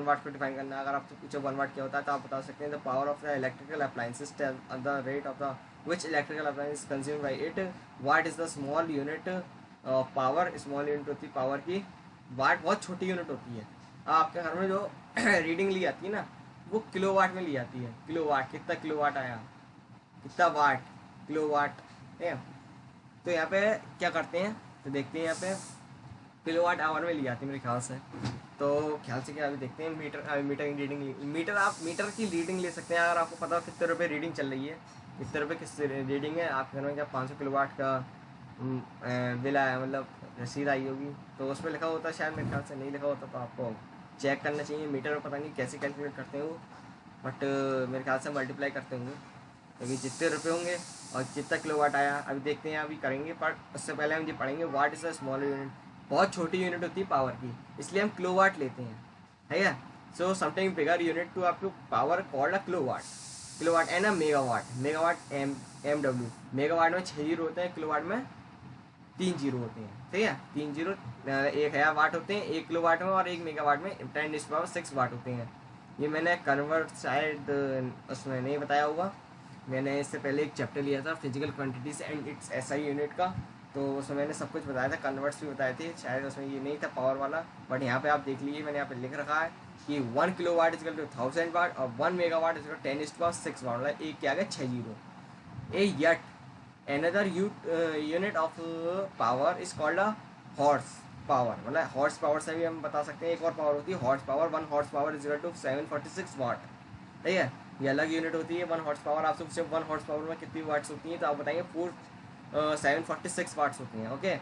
वाट को define करना है। अगर आपसे पूछो 1 वाट क्या होता है तो आप बता सकते हैं the power of the electrical appliances the rate of the which electrical appliance consume by it. What is the small unit of power, small unit होती है पावर की, वाट बहुत छोटी यूनिट होती है। आपके घर में जो रीडिंग ली जाती है ना वो किलोवाट में ली जाती है, किलोवाट, कितना किलोवाट आया, कितना वाट, किलोवाट। ठीक है, तो यहाँ पे क्या करते हैं तो देखते हैं, यहाँ पे किलोवाट आवर में ली जाती है मेरे ख्याल से, तो ख्याल से क्या अभी देखते हैं। मीटर की रीडिंग, मीटर आप मीटर की रीडिंग ले सकते हैं अगर आपको पता हो कितने रुपये रीडिंग चल रही है, कितने रुपये किस रीडिंग है। आपके घर में क्या 500 किलोवाट का बिल आया, मतलब रसीद आई होगी, तो उसमें लिखा होता है, शायद मेरे ख्याल से नहीं लिखा होता, तो आपको चेक करना चाहिए। मीटर में पता नहीं कैसे कैलकुलेट करते हैं वो, बट मेरे ख्याल से मल्टीप्लाई करते होंगे, क्योंकि जितने रुपये होंगे और जितना किलोवाट आया अभी देखते हैं, अभी करेंगे। पर उससे पहले हम ये पढ़ेंगे what is a small unit, बहुत छोटी यूनिट होती है पावर की, इसलिए हम किलोवाट लेते हैं। है क्या, so something bigger unit to up to power called a kilowatt, kilowatt and a megawatt, megawatt MW, megawatt में 6 जीरो होते हैं, किलोवाट में 3 जीरो होते हैं। ठीक है, 3 जीरो 1000 वाट होते हैं 1 किलोवाट में, और 1 मेगावाट में 10⁻6 वाट होते हैं। ये मैंने कन्वर्ट शायद उसमें नहीं बताया होगा, मैंने इससे पहले एक चैप्टर लिया था physical quantities and it's SI unit का, तो उसमें मैंने सब कुछ बताया था, कन्वर्ट्स भी बताए थे, शायद उसमें ये नहीं था पावर वाला, बट यहाँ पे आप देख लीजिए मैंने यहाँ पे लिख रखा है कि 1 किलोवाट इजकल टू 1000 वाट और 1 मेगावाट इजकल 10⁻6 वाट, मतलब एक क्या गया 6 zero. A yet another unit of power is called a horse power, मतलब हॉर्स पावर से भी हम बता सकते हैं। एक और पावर होती है horsepower, 1 horsepower is equal to 746 watt. ठीक है, ये अलग यूनिट होती है 1 हॉर्स पावर। आपसे पूछे 1 हॉर्स पावर में कितनी वाट्स होती हैं, तो आप बताएंगे 746 वाट्स होती हैं। ओके,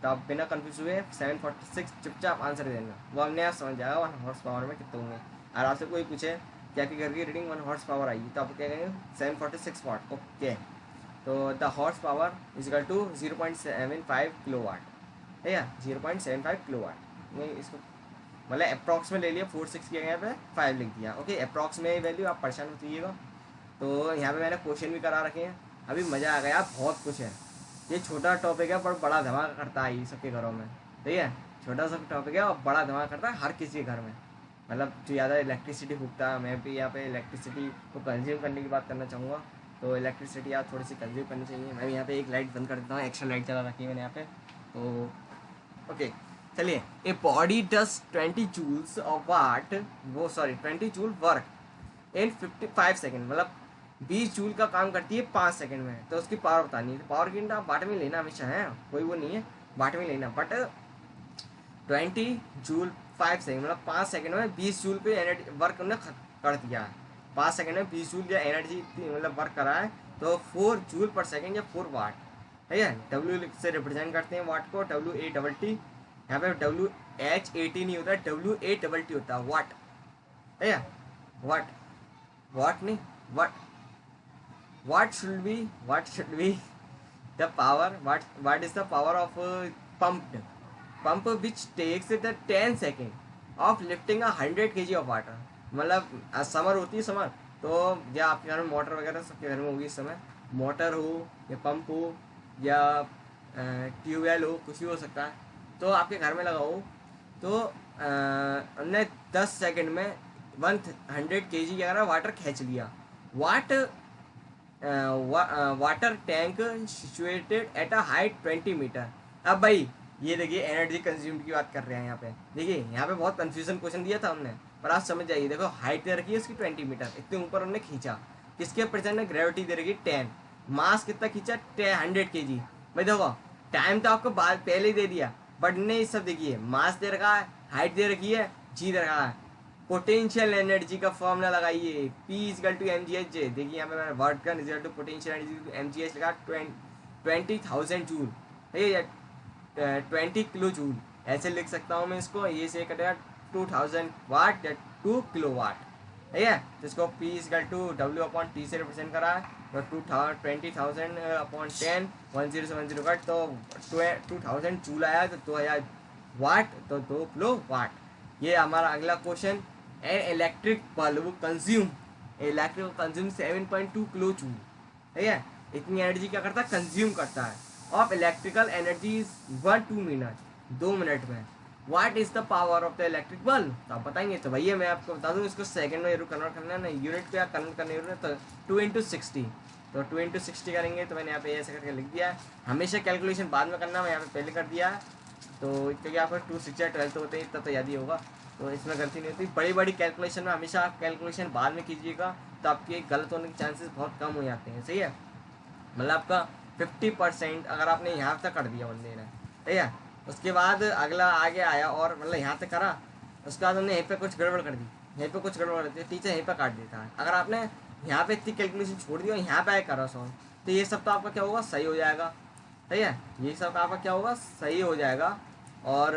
तो आप बिना कंफ्यूज हुए 746 चुपचाप आंसर दे देना, वो हमने आप समझ जाएगा 1 हॉर्स पावर में कितने होंगे। और आपसे कोई पूछे क्या आपके घर की रीडिंग 1 हॉर्स पावर आई, तो आप क्या कहेंगे 746 वाट। ओके, तो the horsepower is equal to 0.75 kilowatt है या 0.75 किलो वाट। नहीं, इसको मतलब अप्रॉक्स में ले लिया, 46 की जगह पे 5 लिख दिया। ओके, अप्रॉक्स में वैल्यू, आप परेशान मत होइएगा। तो यहाँ पे मैंने क्वेश्चन भी करा रखे हैं, अभी मज़ा आ गया, बहुत कुछ है। ये छोटा टॉपिक है पर बड़ा धमाका करता है ये सबके घरों में, ठीक है। छोटा सा टॉपिक है और बड़ा धमाका करता है हर किसी के घर में। मतलब जो ज़्यादा इलेक्ट्रिसिटी फूकता है, मैं भी यहाँ पे इलेक्ट्रिसिटी को कंज्यूम करने की बात करना चाहूँगा। तो इलेक्ट्रिसिटी आप थोड़ी सी कंज्यूम करनी चाहिए। मैं यहाँ पे एक लाइट बंद कर देता हूँ, एक्स्ट्रा लाइट चला रखी है मैंने यहाँ पे। तो ओके, चलिए। A body does 20 joules of watt, वो sorry 20 joule work in 55 second, मतलब 20 जूल का काम करती है 5 सेकंड में। तो उसकी पावर बतानी है। तो पावर की आप वाट में लेना हमेशा है, कोई वो नहीं है, वाट में लेना। बट 20 जूल 5 सेकंड, मतलब 5 सेकंड में 20 जूल पे एनर्जी वर्क उन्होंने कर दिया है। 5 सेकंड में 20 जूल या एनर्जी मतलब वर्क करा है, तो 4 जूल पर सेकंड या 4 वाट, ठीक है। डब्ल्यू से रिप्रेजेंट करते हैं वाट को, WATT। यहाँ पे WHAT नहीं होता, WATT होता है, वाट, ठीक है। वाट, वाट नहीं, वाट। What should be the power? What is the power of pump which takes the 10 second of lifting 100 kg of water? मतलब समर होती है, समर, तो या आपके घर में मोटर वगैरह सबके घर में होगी इस समय, मोटर हो या पंप हो या ट्यूबवेल हो, कुछ भी हो सकता है। तो आपके घर में लगा हो, तो हमने 10 सेकंड में 100 kg अगर वाटर खींच लिया। Water tank situated at a height 20 metre. अब भाई ये देखिए एनर्जी कंज्यूम की बात कर रहे हैं यहाँ पे। देखिए यहाँ पे बहुत कंफ्यूजन क्वेश्चन दिया था हमने, पर आप समझ जाइए। देखो हाइट दे रखी है उसकी 20 मीटर, इतने ऊपर हमने खींचा, किसके प्रेजेंट में ग्रेविटी दे रखी 10, मास कितना खींचा 100 kg। भाई देखो टाइम तो आपको बाद पहले ही दे दिया, बट नहीं, सब देखिए मास दे रखा है, हाइट दे रखी है, जी दे रखा है। पोटेंशियल एनर्जी का फॉर्मूला लगाइए, P इजकल टू mgh। देखिए यहाँ पे मैंने work done is equal to potential energy mgh लगा 20,000 जूल, ठीक है, 20 किलो जूल, ऐसे लिख सकता हूँ मैं इसको। ये से कटेगा 2000 वाट या 2 किलो वाट, ठीक है। तो इसको P इजकल टू W/T से रिप्रेजेंट करा है, तो 20,000/10 10 से 10 कट, तो 2000 जूल आया, तो 2000 वाट, तो 2 किलो वाट। ये हमारा अगला question. An electric bulb consume 7.2 kilo joule, ठीक है। इतनी एनर्जी क्या करता है, कंज्यूम करता है। Of electrical energy is 1-2 minute, 2 minute में। What is the power of the electric bulb, तो आप बताएंगे। तो भैया मैं आपको बता दूं, इसको सेकंड में जरूर कन्वर्ट करना है ना, यूनिट पे कन्वर्ट करने जरूर है। तो 2 × 60, तो 2 × 60 करेंगे। तो मैंने यहाँ पे ऐसे करके लिख दिया है। हमेशा कैलकुलेशन बाद में करना, मैं यहाँ पे पहले कर दिया है। तो क्योंकि आपका 2 6 या 12 तो होते हैं, इतना तो याद ही होगा, तो इसमें गलती नहीं होती। बड़ी बड़ी कैलकुलेशन में हमेशा आप कैलकुलेशन बाद में कीजिएगा, तो आपके गलत होने के चांसेस बहुत कम हो जाते हैं, सही है। मतलब आपका 50% अगर आपने यहाँ तक कर दिया बंदे ने, ठीक है, उसके बाद अगला आगे आया और मतलब यहाँ तक करा, उसके बाद हमने यहीं पे कुछ गड़बड़ कर दी, यहीं पे कुछ गड़बड़ कर दी, टीचर यहीं पे काट देता है। अगर आपने यहाँ पे इतनी कैलकुलेशन छोड़ दी और यहाँ पे आए करा सॉल्व, तो ये सब तो आपका क्या होगा, सही हो जाएगा, सही है। ये सब आपका क्या होगा, सही हो जाएगा। और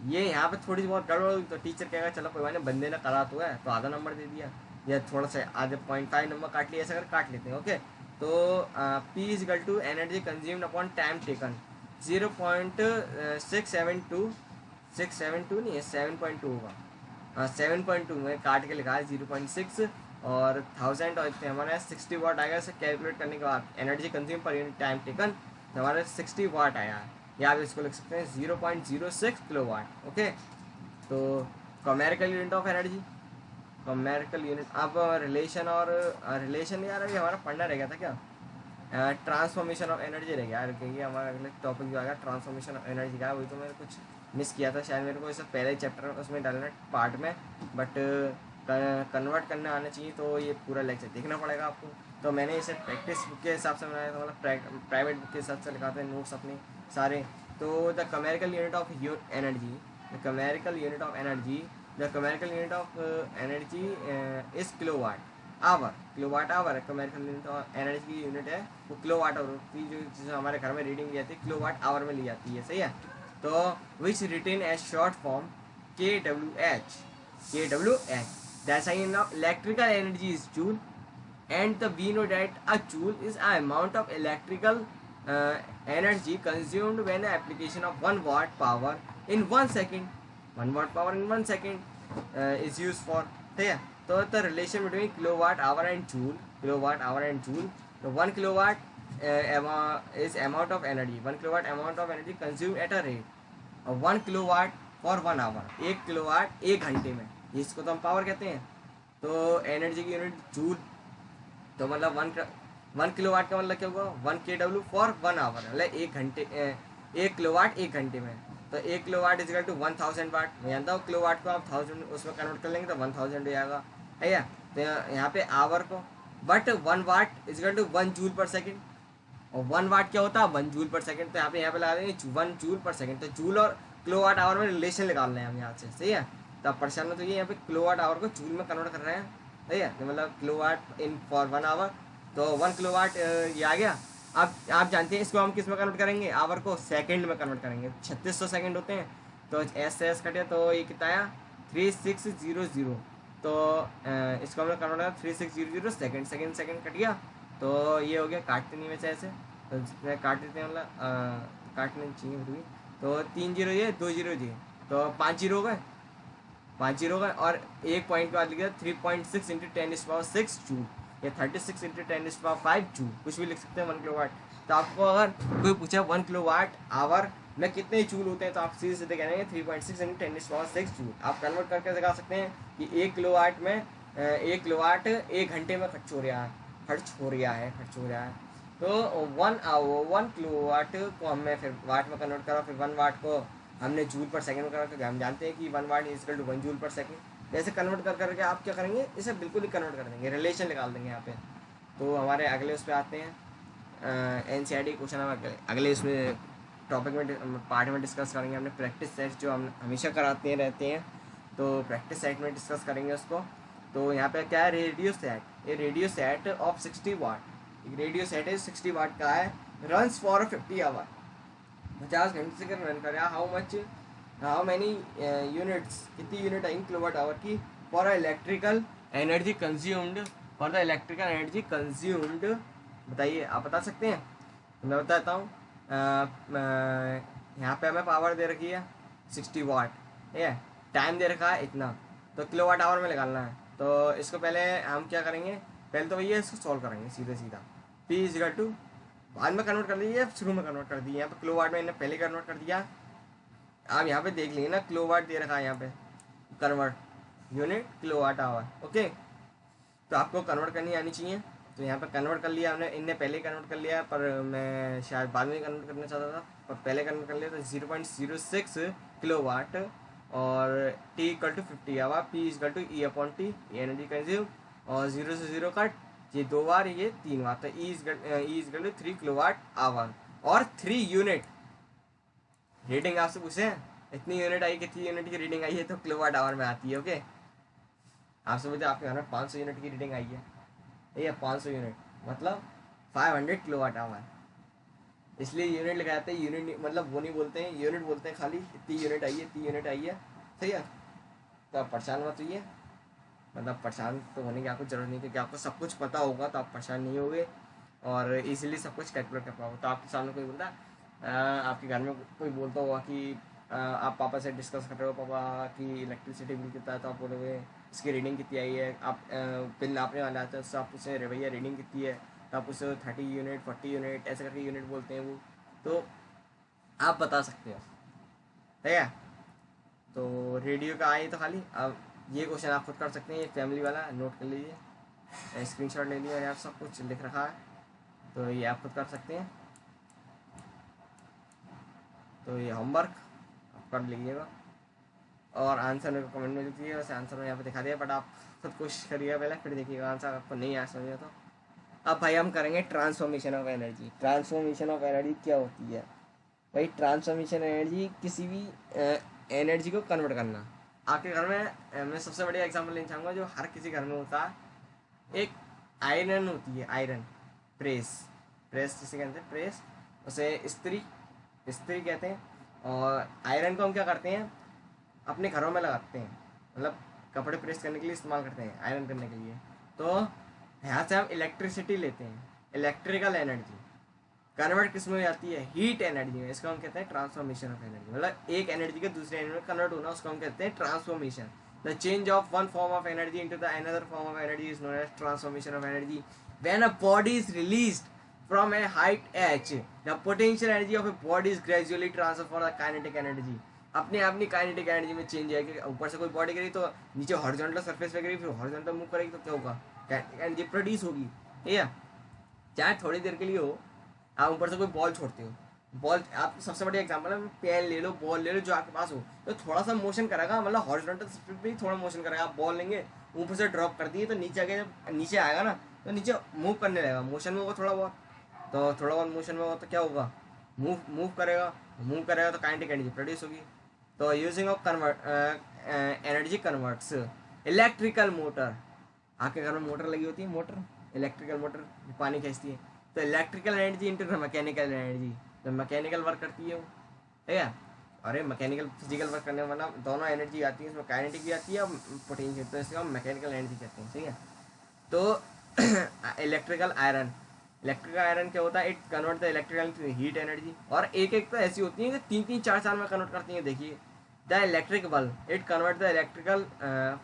ये यहाँ पे थोड़ी बहुत गड़बड़ हुई तो टीचर कहेगा चलो कोई बात नहीं, बंदे ने करा तो है, तो आधा नंबर दे दिया, या थोड़ा सा आधे 0.5 नंबर काट लिया, ऐसा कर काट लेते हैं। ओके, तो P is equal to energy consumed upon time taken 0.672 नहीं है, 7.2 होगा, हाँ 7.2 में काट के लिखा है 0.6 और 1000 और इतने हमारे 60 वाट आएगा। इसे कैलकुलेट करने के बाद energy consume per unit time taken, तो हमारे 60 वाट आया है, या आप इसको लिख सकते हैं 0.06 किलो वाट। ओके, तो commercial unit of energy, commercial unit. अब रिलेशन और रिलेशन यार अभी हमारा पढ़ना रह गया था क्या, ट्रांसफॉर्मेशन ऑफ एनर्जी रह गया यार, क्योंकि हमारा अगले टॉपिक जो आएगा ट्रांसफॉर्मेशन ऑफ एनर्जी का, वही तो मैंने कुछ मिस किया था शायद, मेरे को इसे पहले चैप्टर उसमें डालना पार्ट में, बट कन्वर्ट करने आना चाहिए, तो ये पूरा लेक्चर देखना पड़ेगा आपको। तो मैंने इसे प्रैक्टिस बुक के हिसाब से बनाया था, मतलब प्राइवेट बुक के हिसाब से लिखाते हैं नोट्स अपने सारे। तो the commercial unit of energy, the commercial unit of energy is kilo watt hour, kilowatt hour है, तो मेरे ख्याल में तो एनर्जी की यूनिट है वो किलोवाट आवर की, जो हमारे घर में रीडिंग ली जाती है किलोवाट आवर में ली जाती है, सही है। तो which written as short form KWH the sign of electrical energy is joule, and we know that a joule is an amount of electrical energy consumed when the application of 1 watt power in 1 second, 1 watt power in 1 second is used for, ठीक है। तो the relation between kilowatt hour and joule, kilowatt hour and joule, the 1 kilowatt is amount of energy, 1 kilowatt amount of energy consumed at a rate of 1 kilowatt for 1 hour, 1 किलोवाट 1 घंटे में, इसको तो हम power कहते हैं। तो एनर्जी की यूनिट जूल, तो मतलब 1 किलोवाट का मतलब क्या होगा 1 KW फॉर 1 आवर, मतलब 1 घंटे 1 किलोवाट 1 घंटे में। तो 1 किलोवाट इज इक्वल टू 1000 वाट, मैं जानता हूँ किलोवाट को आप 1000 उसमें कन्वर्ट कर लेंगे तो 1000 हो जाएगा, है या। तो यहाँ पे आवर को, but 1 watt is equal to 1 joule per second, और 1 वाट क्या होता है 1 जूल पर सेकेंड। तो यहाँ पे लगा देंगे 1 जूल पर सेकेंड, तो जूल और किलोवाट आवर में रिलेशन निकालना है हम यहाँ से, सही है। तो आप परेशान हो तो ये यहाँ पे किलोवाट आवर को जूल में कन्वर्ट कर रहे हैं, सही है। तो मतलब किलोवाट इन फॉर 1 आवर, तो 1 किलोवाट ये आ गया। अब आप जानते हैं इसको हम किस में कन्वर्ट करेंगे, आवर को सेकंड में कन्वर्ट करेंगे, 3600 सेकंड होते हैं। तो एस से एस कटे तो ये कितना आया 3600, तो इसको हमने कन्वर्ट करा 3600 सेकंड, सेकंड कट गया, तो ये हो गया। काटते नहीं वैसे ऐसे, तो काट देते हैं, मतलब काटने चाहिए फिर भी। तो 3 जीरो ये 2 जीरो जी, तो 5 जीरो हो गए, 5 जीरो हो गए, और एक पॉइंट के बाद लिखा 3.6 इंटू 10⁻6 जूल, या 36 इंटू 10⁻5 जूल, कुछ भी लिख सकते हैं 1 किलोवाट। तो आपको अगर कोई पूछा 1 किलोवाट आवर में कितने जूल होते हैं, तो आप सीधे सीधे कहेंगे 3.6 इंटू 10⁻6 जूल। आप कन्वर्ट करके दिखा सकते हैं कि 1 किलोवाट में 1 किलोवाट 1 घंटे में खर्च हो रहा है। तो 1 किलोवाट को हमने फिर वाट में कन्वर्ट करा, फिर 1 वाट को हमने जूल पर सेकंड में करा, क्योंकि हम जानते हैं कि 1 watt is equal to 1 joule per second. जैसे कन्वर्ट कर करके आप क्या करेंगे, इसे बिल्कुल ही कन्वर्ट कर देंगे, रिलेशन निकाल देंगे यहाँ पे। तो हमारे अगले उस पर आते हैं, NCERT क्वेश्चन हम अगले इसमें टॉपिक में पार्ट में डिस्कस करेंगे। हमने प्रैक्टिस सेट जो हम हमेशा कराते रहते हैं, तो प्रैक्टिस सेट में डिस्कस करेंगे उसको। तो यहाँ पे क्या है, रेडियो सेट, ये radio set of 60 watt, radio set है 60 वाट का है, रन्स फॉर 50 आवर, 50 घंटे से रन कर रहा। हाउ मैनी यूनिट्स, कितनी यूनिट आई किलोवाट आवर की, फॉर इलेक्ट्रिकल एनर्जी कंज्यूम्ड, बताइए, आप बता सकते हैं। मैं बताता हूँ। यहाँ पे हमें पावर दे रखी है 60 वाट, ठीक है, टाइम दे रखा है इतना, तो किलोवाट आवर में निकालना है। तो इसको पहले हम क्या करेंगे, पहले तो भैया इसको सॉल्व करेंगे सीधा P इज इक्वल टू, बाद में कन्वर्ट कर दीजिए, शुरू में कन्वर्ट कर दिए। यहाँ पे किलोवाट में इन्हें पहले कन्वर्ट कर दिया। आप यहाँ पे देख लीजिए ना, किलोवाट दे रखा है यहाँ पे, convert unit kilowatt hour, okay. तो आपको कन्वर्ट करनी आनी चाहिए। तो यहाँ पे कन्वर्ट कर लिया हमने, इनने पहले कन्वर्ट कर लिया, पर मैं शायद बाद में कन्वर्ट करना चाहता था, पर पहले कन्वर्ट कर लिया। तो 0.06 किलोवाट और T equal to 50 hour, P equal to E/T, energy consume, और 0 से 0 कट, ये 2 बार, ये 3 बार, तो E equal to 3 kilowatt hour और 3 यूनिट। रीडिंग आपसे पूछे इतनी यूनिट आई, कितनी यूनिट की रीडिंग आई है, तो किलोवाट आवर में आती है, ओके। आपसे मुझे आपके घर में 500 यूनिट की रीडिंग आई है, ये 500 यूनिट मतलब 500 किलोवाट आवर, इसलिए यूनिट लगाते हैं। यूनिट मतलब वो नहीं बोलते हैं, यूनिट बोलते हैं खाली, इतनी यूनिट आई है, इतनी यूनिट आई है, सही है। तो आप परेशान मत होइए, मतलब परेशान तो होने की आपको जरूरत नहीं, क्योंकि आपको सब कुछ पता होगा, तो आप परेशान नहीं होगे और इजीली सब कुछ कैलकुलेट कर पाओगे। तो आपके सामने कोई बोलता, आपके घर में कोई बोलता होगा कि आप पापा से डिस्कस कर रहे हो, पापा की इलेक्ट्रिसिटी बिल कितना है, तो आप बोलोगे इसकी रीडिंग कितनी आई है। आप बिल नापने वाला आता है, उससे आप उससे भैया रीडिंग कितनी है, तो आप उससे 30 यूनिट 40 यूनिट ऐसे करके यूनिट बोलते हैं वो, तो आप बता सकते हो, ठीक है। तो रेडियो का आई तो खाली, अब ये क्वेश्चन आप खुद कर सकते हैं, ये फैमिली वाला नोट कर लीजिए, स्क्रीनशॉट ले लिया, यहाँ सब कुछ लिख रखा है, तो ये आप खुद कर सकते हैं। तो ये होमवर्क आप कर लीजिएगा, और आंसर मेरे को कमेंट में लिखिए। वैसे आंसर मैं यहाँ पे दिखा दिया, बट आप खुद कोशिश करिएगा पहले, फिर देखिएगा आंसर आपको नहीं आ समझे तो। अब भाई हम करेंगे transformation of energy. Transformation of energy क्या होती है भाई? ट्रांसफॉर्मेशन एनर्जी किसी भी एनर्जी को कन्वर्ट करना। आपके घर में मैं सबसे बढ़िया एग्जांपल लेना चाहूँगा जो हर किसी घर में होता है, एक आयरन होती है, आयरन, प्रेस, प्रेस जिसे कहते हैं, प्रेस, उसे इस्त्री, इस्त्री कहते हैं। और आयरन को हम क्या करते हैं, अपने घरों में लगाते हैं, मतलब कपड़े प्रेस करने के लिए इस्तेमाल करते हैं, आयरन करने के लिए। तो यहाँ से हम इलेक्ट्रिसिटी लेते हैं, इलेक्ट्रिकल एनर्जी कन्वर्ट किस में जाती है, हीट एनर्जी में। इसको हम कहते हैं ट्रांसफॉर्मेशन ऑफ एनर्जी, मतलब एक एनर्जी के दूसरे एनर्जी में कन्वर्ट होना, उसको हम कहते हैं transformation. The change of one form of energy into the another form of energy is known as transformation of energy. When a body is released from a height h, the potential energy of a body is gradually transferred for the kinetic energy। अपने आप नहीं kinetic energy में change है कि ऊपर से कोई body गिरी तो नीचे हॉरिजॉन्टल सरफेस पे गिरी, फिर हॉरिजॉन्टल मूव करेगी तो क्या होगा, काइनेटिक एनर्जी प्रोड्यूस होगी, ठीक है। चाहे थोड़ी देर के लिए हो, आप ऊपर से कोई बॉल छोड़ते हो, बॉल, आप सबसे बड़ी एग्जांपल है, पेन ले लो, बॉल ले लो जो आपके पास हो, तो थोड़ा सा मोशन करेगा, मतलब हॉरिजॉन्टल सरफेस पे थोड़ा मोशन करेगा। आप बॉल लेंगे, ऊपर से ड्रॉप कर दिए तो नीचे आके जब नीचे आएगा ना, तो नीचे मूव करने लगेगा, मोशन में होगा थोड़ा बहुत, तो थोड़ा बहुत मोशन में होगा तो क्या होगा, मूव मूव करेगा, मूव करेगा तो काइनेटिक एनर्जी प्रोड्यूस होगी। तो using of convert energy converts electrical motor, आपके घर में मोटर लगी होती है, मोटर, इलेक्ट्रिकल मोटर पानी खींचती है, तो electrical energy into mechanical energy, तो मैकेनिकल वर्क करती है वो, ठीक है। अरे मैकेनिकल फिजिकल वर्क करने वाला दोनों एनर्जी आती है, इसमें काइनेटिक भी आती है और पोटेंशियल, तो इसको हम मैकेनिकल एनर्जी कहते हैं, ठीक है। तो इलेक्ट्रिकल आयरन, इलेक्ट्रिकल आयरन क्या होता है, it convert the electrical heat energy, और एक एक तो ऐसी होती है कि तीन तीन चार चार में कन्वर्ट करती है। देखिए the electric bulb, it convert the electrical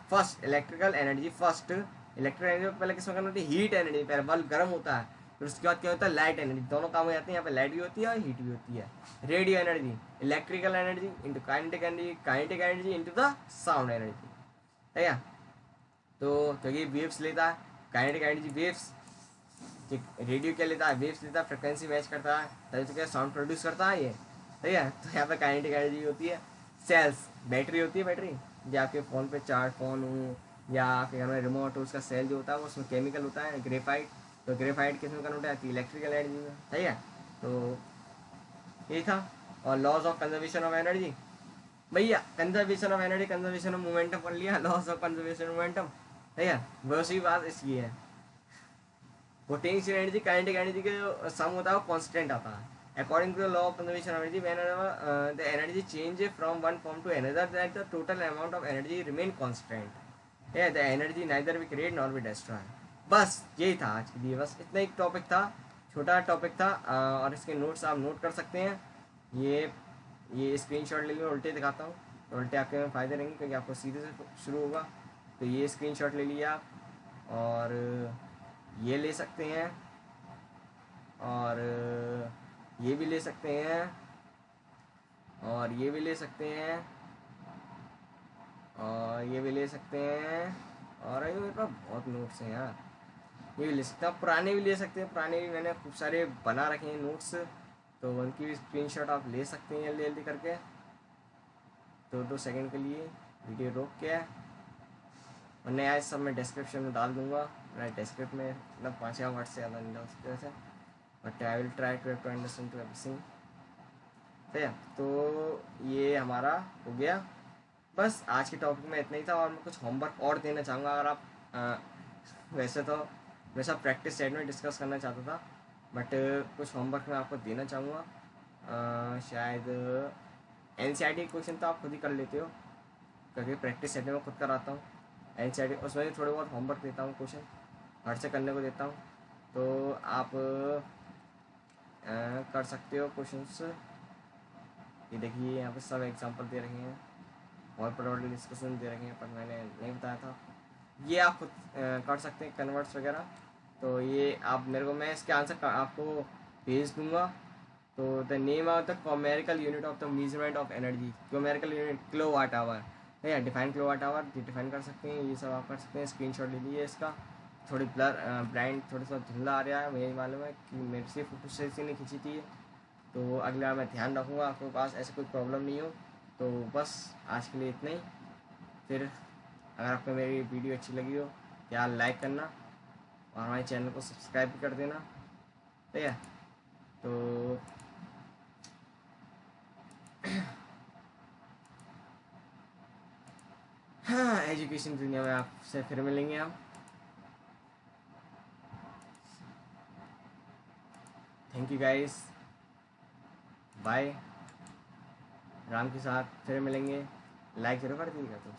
first electrical energy, first electric energy पहले किसमें कन्वर्ट होती है, हीट एनर्जी, पहले बल्ब गर्म होता है, फिर उसके बाद क्या होता है, लाइट एनर्जी, दोनों काम हो जाते हैं, यहाँ पे लाइट भी होती है और हीट भी होती है। Radio energy, electrical energy into kinetic energy, kinetic energy into the sound energy, ठीक है। तो क्योंकि वेव्स लेता है, काइनेटिक एनर्जी वेव्स, रेडियो क्या लेता है, वेव्स लेता है, फ्रिक्वेंसी मैच करता है, तभी तो क्या साउंड प्रोड्यूस करता है ये, ठीक है। तो यहाँ पे काइनेटिक एनर्जी होती है। सेल्स, बैटरी होती है, बैटरी जो आपके फ़ोन पे चार्ज फ़ोन हो, या आपके घर में रिमोट हो, उसका सेल जो होता है वो उसमें केमिकल होता है ग्रेफाइट, तो ग्रेफाइट किस में कन्वर्ट आती है, इलेक्ट्रिकल एनर्जी में, ठीक है। तो ये था। और laws of conservation of energy, भैया conservation of energy, conservation of momentum पढ़ लिया, लॉस ऑफ कंजर्वेशन मोमेंटम, ठीक है। वैसी बात इसकी है, पोटेंशियल एनर्जी काइनेटिक एनर्जी के जो सम होता है वो कांस्टेंट आता है। According to the law of conservation of energy, whenever the energy change from one form to another, that the total amount of energy remain constant, है the energy neither be create nor be destroy. बस यही था आज के लिए, बस इतना एक टॉपिक था, छोटा टॉपिक था। और इसके नोट्स आप नोट कर सकते हैं। ये स्क्रीनशॉट ले लो, उल्टे दिखाता हूँ, तो उल्टे आपके में फ़ायदे रहेंगे क्योंकि आपको सीधे से शुरू होगा। तो ये स्क्रीनशॉट ले लिया आप, और ये ले सकते हैं, और ये भी ले सकते हैं, और ये भी ले सकते हैं, और ये भी ले सकते हैं, और ये मेरे पास बहुत नोट्स हैं यार, ये भी ले सकते हैं, पुराने भी ले सकते हैं, पुराने भी मैंने खूब सारे बना रखे हैं नोट्स, तो उनकी भी स्क्रीनशॉट आप ले सकते हैं जल्दी जल्दी करके। 2-2 सेकंड के लिए वीडियो रोक के, और नया सब मैं डिस्क्रिप्शन में डाल दूंगा, मैं डिस्क्रिप्शन में मतलब 5 वर्ड से ज़्यादा नहीं डाल सकते वैसे, but I will try to understand to everything, ठीक है। तो ये हमारा हो गया, बस आज के टॉपिक में इतना ही था। और मैं कुछ होमवर्क और देना चाहूँगा, अगर आप वैसे तो वैसा प्रैक्टिस सेट में डिस्कस करना चाहता था, बट कुछ होमवर्क मैं आपको देना चाहूँगा। शायद NCERT क्वेश्चन तो आप खुद ही कर लेते हो, क्योंकि प्रैक्टिस सेट में मैं खुद कराता हूँ। NCERT उसमें भी थोड़े बहुत होमवर्क देता हूँ, क्वेश्चन घर से करने को देता हूँ, तो आप कर सकते हो क्वेश्चंस। ये देखिए यहाँ पे सब एग्जांपल दे रखे हैं और प्रोडक्ट डिस्कशन दे रखे हैं, पर मैंने नहीं बताया था। ये आप खुद कर सकते हैं कन्वर्ट्स वगैरह। तो ये आप मेरे को, मैं इसके आंसर आपको भेज दूंगा। तो the name of the commercial unit of the measurement of energy, commercial unit kilo watt hour, है या डिफाइन किलो वाट आवर, ये डिफाइन कर सकते हैं, ये सब आप कर सकते हैं। स्क्रीनशॉट ले लीजिए इसका। थोड़ी ब्लर ब्राइंड थोड़ा सा धुंधला आ रहा है, मुझे मालूम है कि मेरे से फोटो से नहीं खींची थी, तो अगला मैं ध्यान रखूँगा आपके पास ऐसे कोई प्रॉब्लम नहीं हो। तो बस आज के लिए इतना ही। फिर अगर आपको मेरी वीडियो अच्छी लगी हो, क्या लाइक करना और हमारे चैनल को सब्सक्राइब भी कर देना, ठीक है। तो हाँ, एजुकेशन दुनिया में आपसे फिर मिलेंगे हम। Thank you guys, bye. Ram के साथ फिर मिलेंगे, लाइक जरूर कर दीजिएगा तो